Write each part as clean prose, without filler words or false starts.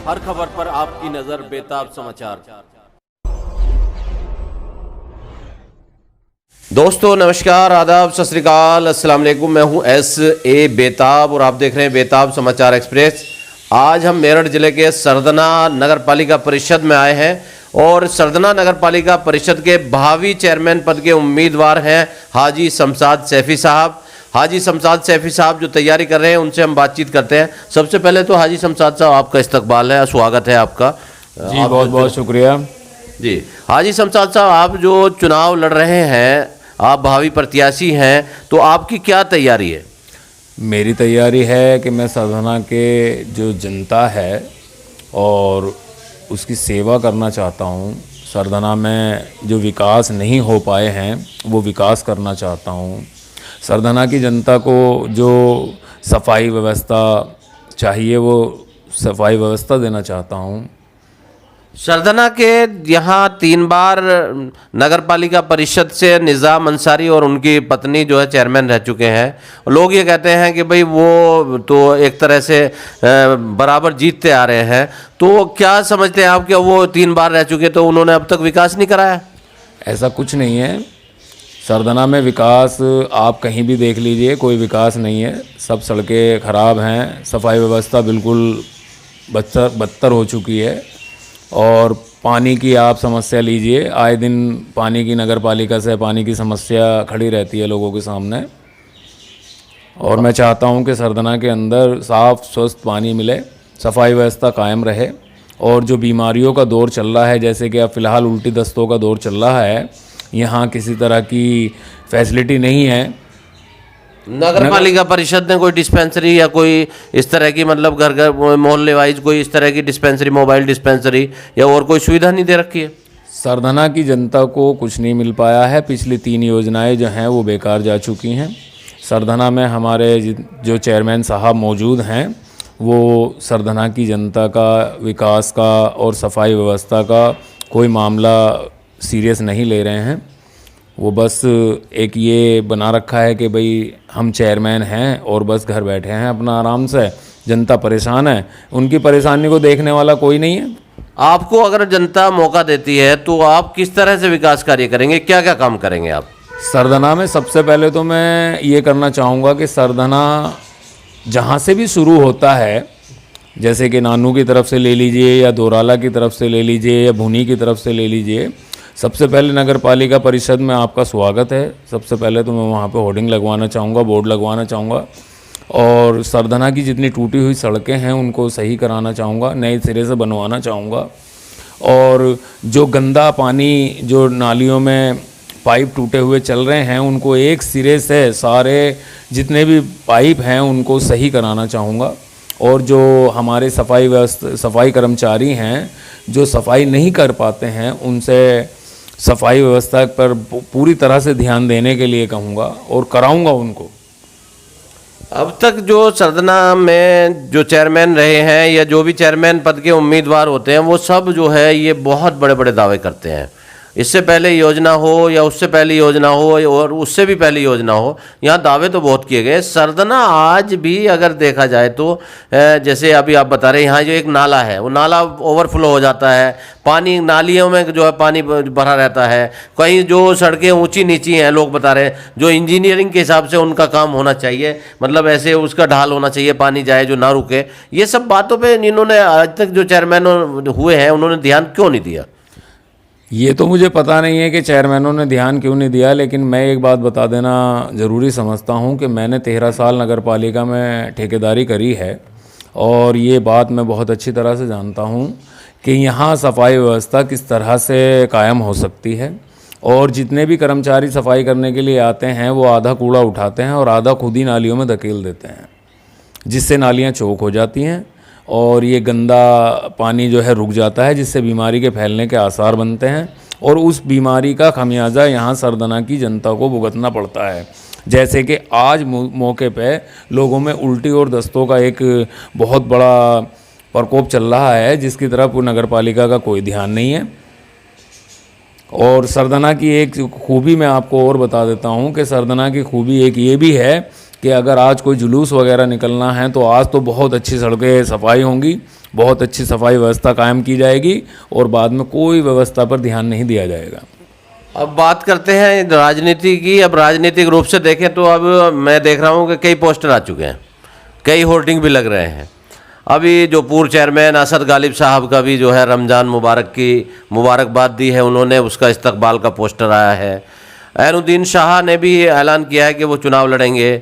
हर खबर पर आपकी नजर बेताब समाचार। दोस्तों नमस्कार, आदाब, सत श्री अकाल, अस्सलाम वालेकुम। मैं हूं S.A. बेताब और आप देख रहे हैं बेताब समाचार एक्सप्रेस। आज हम मेरठ जिले के सरदना नगर पालिका परिषद में आए हैं और सरदना नगर पालिका परिषद के भावी चेयरमैन पद के उम्मीदवार हैं हाजी शमशाद सैफी साहब। हाजी शमशाद सैफी साहब जो तैयारी कर रहे हैं उनसे हम बातचीत करते हैं। सबसे पहले तो हाजी शमशाद साहब आपका इस्तकबाल है, स्वागत है आपका। जी बहुत बहुत शुक्रिया जी। हाजी शमशाद साहब, आप जो चुनाव लड़ रहे हैं, आप भावी प्रत्याशी हैं, तो आपकी क्या तैयारी है? मेरी तैयारी है कि मैं सरदना के जो जनता है और उसकी सेवा करना चाहता हूँ। सरदना में जो विकास नहीं हो पाए हैं वो विकास करना चाहता हूँ। सरदना की जनता को जो सफाई व्यवस्था चाहिए वो सफाई व्यवस्था देना चाहता हूँ। सरदना के यहाँ 3 बार नगर पालिका परिषद से निज़ाम अंसारी और उनकी पत्नी जो है चेयरमैन रह चुके हैं। लोग ये कहते हैं कि भाई वो तो एक तरह से बराबर जीतते आ रहे हैं, तो क्या समझते हैं आप कि वो 3 बार रह चुके तो उन्होंने अब तक विकास नहीं कराया? ऐसा कुछ नहीं है। सरदना में विकास आप कहीं भी देख लीजिए, कोई विकास नहीं है। सब सड़कें ख़राब हैं, सफाई व्यवस्था बिल्कुल बदतर हो चुकी है और पानी की आप समस्या लीजिए, आए दिन पानी की नगर पालिका से पानी की समस्या खड़ी रहती है लोगों के सामने। और मैं चाहता हूं कि सरदना के अंदर साफ़ स्वस्थ पानी मिले, सफाई व्यवस्था कायम रहे और जो बीमारियों का दौर चल रहा है, जैसे कि अब फ़िलहाल उल्टी दस्तों का दौर चल रहा है, यहाँ किसी तरह की फैसिलिटी नहीं है। नगर पालिका परिषद ने कोई डिस्पेंसरी या कोई इस तरह की, मतलब घर घर मोहल्ले वाइज कोई इस तरह की डिस्पेंसरी, मोबाइल डिस्पेंसरी या और कोई सुविधा नहीं दे रखी है? सरदना की जनता को कुछ नहीं मिल पाया है। पिछली 3 योजनाएं जो हैं वो बेकार जा चुकी हैं। सरदना में हमारे जो चेयरमैन साहब मौजूद हैं वो सरदना की जनता का विकास का और सफाई व्यवस्था का कोई मामला सीरियस नहीं ले रहे हैं। वो बस एक ये बना रखा है कि भाई हम चेयरमैन हैं और बस घर बैठे हैं अपना आराम से, जनता परेशान है, उनकी परेशानी को देखने वाला कोई नहीं है। आपको अगर जनता मौका देती है तो आप किस तरह से विकास कार्य करेंगे, क्या क्या काम करेंगे आप? सरदना में सबसे पहले तो मैं ये करना चाहूँगा कि सरदना जहाँ से भी शुरू होता है, जैसे कि नानू की तरफ से ले लीजिए या दोराला की तरफ से ले लीजिए या भुनी की तरफ से ले लीजिए, सबसे पहले नगर पालिका परिषद में आपका स्वागत है। सबसे पहले तो मैं वहाँ पे होर्डिंग लगवाना चाहूँगा, बोर्ड लगवाना चाहूँगा और सरदना की जितनी टूटी हुई सड़कें हैं उनको सही कराना चाहूँगा, नए सिरे से बनवाना चाहूँगा। और जो गंदा पानी जो नालियों में पाइप टूटे हुए चल रहे हैं उनको एक सिरे से सारे जितने भी पाइप हैं उनको सही कराना चाहूँगा। और जो हमारे सफाई कर्मचारी हैं जो सफाई नहीं कर पाते हैं उनसे सफाई व्यवस्था पर पूरी तरह से ध्यान देने के लिए कहूँगा और कराऊँगा उनको। अब तक जो सरदना में जो चेयरमैन रहे हैं या जो भी चेयरमैन पद के उम्मीदवार होते हैं वो सब जो है ये बहुत बड़े बड़े दावे करते हैं। इससे पहले योजना हो या उससे पहली योजना हो और उससे भी पहली योजना हो, यहाँ दावे तो बहुत किए गए। सरदना आज भी अगर देखा जाए तो जैसे अभी आप बता रहे हैं, यहाँ जो एक नाला है वो नाला ओवरफ्लो हो जाता है, पानी नालियों में जो है पानी भरा रहता है। कहीं जो सड़कें ऊंची नीची हैं, लोग बता रहे हैं जो इंजीनियरिंग के हिसाब से उनका काम होना चाहिए, मतलब ऐसे उसका ढाल होना चाहिए, पानी जाए जो ना रुके। ये सब बातों पर इन्होंने आज तक जो चेयरमैन हुए हैं उन्होंने ध्यान क्यों नहीं दिया? ये तो मुझे पता नहीं है कि चेयरमैनों ने ध्यान क्यों नहीं दिया, लेकिन मैं एक बात बता देना ज़रूरी समझता हूँ कि मैंने 13 साल नगर पालिका में ठेकेदारी करी है और ये बात मैं बहुत अच्छी तरह से जानता हूँ कि यहाँ सफाई व्यवस्था किस तरह से कायम हो सकती है। और जितने भी कर्मचारी सफाई करने के लिए आते हैं वो आधा कूड़ा उठाते हैं और आधा खुद ही नालियों में धकेल देते हैं, जिससे नालियाँ चौक हो जाती हैं और ये गंदा पानी जो है रुक जाता है, जिससे बीमारी के फैलने के आसार बनते हैं और उस बीमारी का खमियाजा यहाँ सरदना की जनता को भुगतना पड़ता है। जैसे कि आज मौके पे लोगों में उल्टी और दस्तों का एक बहुत बड़ा प्रकोप चल रहा है, जिसकी तरफ नगर पालिका का कोई ध्यान नहीं है। और सरदना की एक खूबी मैं आपको और बता देता हूँ कि सरदना की खूबी एक ये भी है कि अगर आज कोई जुलूस वगैरह निकलना है तो आज तो बहुत अच्छी सड़कें सफाई होंगी, बहुत अच्छी सफाई व्यवस्था कायम की जाएगी और बाद में कोई व्यवस्था पर ध्यान नहीं दिया जाएगा। अब बात करते हैं राजनीति की। अब राजनीतिक रूप से देखें तो अब मैं देख रहा हूँ कि कई पोस्टर आ चुके हैं, कई होर्डिंग भी लग रहे हैं। अभी जो पूर्व चेयरमैन असद गालिब साहब का भी जो है रमज़ान मुबारक की मुबारकबाद दी है उन्होंने, उसका इस्तकबाल का पोस्टर आया है। ऐनुद्दीन शाह ने भी ऐलान किया है कि वो चुनाव लड़ेंगे।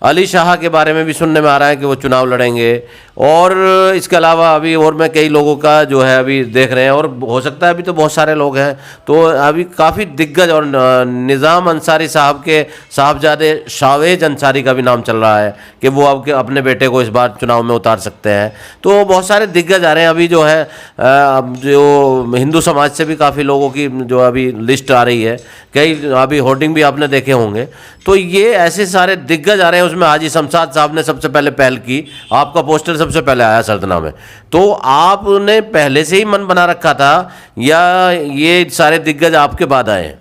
अली शाह के बारे में भी सुनने में आ रहा है कि वो चुनाव लड़ेंगे। और इसके अलावा अभी और मैं कई लोगों का जो है अभी देख रहे हैं, और हो सकता है अभी तो बहुत सारे लोग हैं, तो अभी काफ़ी दिग्गज, और निज़ाम अंसारी साहब के साहबजादे शावेज अंसारी का भी नाम चल रहा है कि वो अब अपने बेटे को इस बार चुनाव में उतार सकते हैं। तो बहुत सारे दिग्गज आ रहे हैं अभी जो है। अब जो हिंदू समाज से भी काफ़ी लोगों की जो अभी लिस्ट आ रही है, कई अभी होर्डिंग भी आपने देखे होंगे। तो ये ऐसे सारे दिग्गज आ रहे हैं। उसमें हाजी शमशाद साहब ने सबसे पहले पहल की, आपका पोस्टर सबसे पहले आया सरदना में। तो आपने पहले से ही मन बना रखा था या ये सारे दिग्गज आपके बाद आए?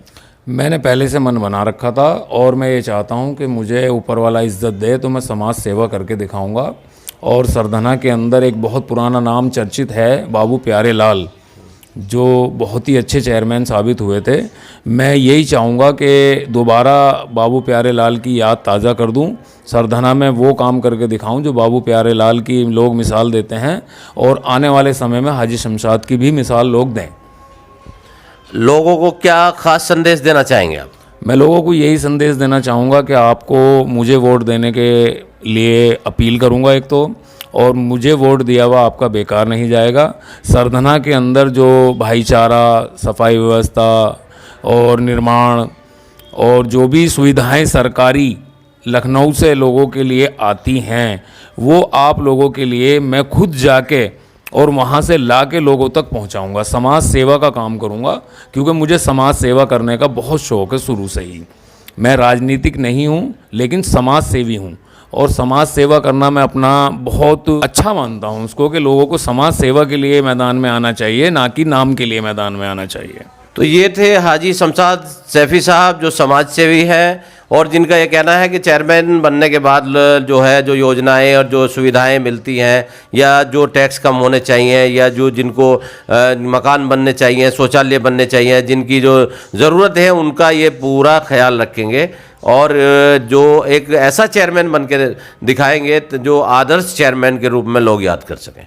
मैंने पहले से मन बना रखा था और मैं ये चाहता हूँ कि मुझे ऊपर वाला इज्जत दे तो मैं समाज सेवा करके दिखाऊंगा। और सरधना के अंदर एक बहुत पुराना नाम चर्चित है, बाबू प्यारे लाल, जो बहुत ही अच्छे चेयरमैन साबित हुए थे। मैं यही चाहूँगा कि दोबारा बाबू प्यारे लाल की याद ताज़ा कर दूँ, सरधना में वो काम करके दिखाऊं जो बाबू प्यारे लाल की लोग मिसाल देते हैं, और आने वाले समय में हाजी शमशाद की भी मिसाल लोग दें। लोगों को क्या खास संदेश देना चाहेंगे आप? मैं लोगों को यही संदेश देना चाहूँगा कि आपको मुझे वोट देने के लिए अपील करूँगा एक तो, और मुझे वोट दिया हुआ आपका बेकार नहीं जाएगा। सरधना के अंदर जो भाईचारा, सफाई व्यवस्था और निर्माण और जो भी सुविधाएं सरकारी लखनऊ से लोगों के लिए आती हैं, वो आप लोगों के लिए मैं खुद जाके और वहाँ से ला के लोगों तक पहुँचाऊँगा। समाज सेवा का काम करूँगा, क्योंकि मुझे समाज सेवा करने का बहुत शौक़ है शुरू से ही। मैं राजनीतिक नहीं हूँ लेकिन समाज सेवी हूँ, और समाज सेवा करना मैं अपना बहुत अच्छा मानता हूँ उसको, कि लोगों को समाज सेवा के लिए मैदान में आना चाहिए, ना कि नाम के लिए मैदान में आना चाहिए। तो ये थे हाजी शमशाद सैफ़ी साहब, जो समाज सेवी हैं और जिनका ये कहना है कि चेयरमैन बनने के बाद जो है जो योजनाएं और जो सुविधाएं मिलती हैं, या जो टैक्स कम होने चाहिए, या जो जिनको मकान बनने चाहिए, शौचालय बनने चाहिए, जिनकी जो ज़रूरत है उनका ये पूरा ख्याल रखेंगे, और जो एक ऐसा चेयरमैन बन के दिखाएंगे जो आदर्श चेयरमैन के रूप में लोग याद कर सकें।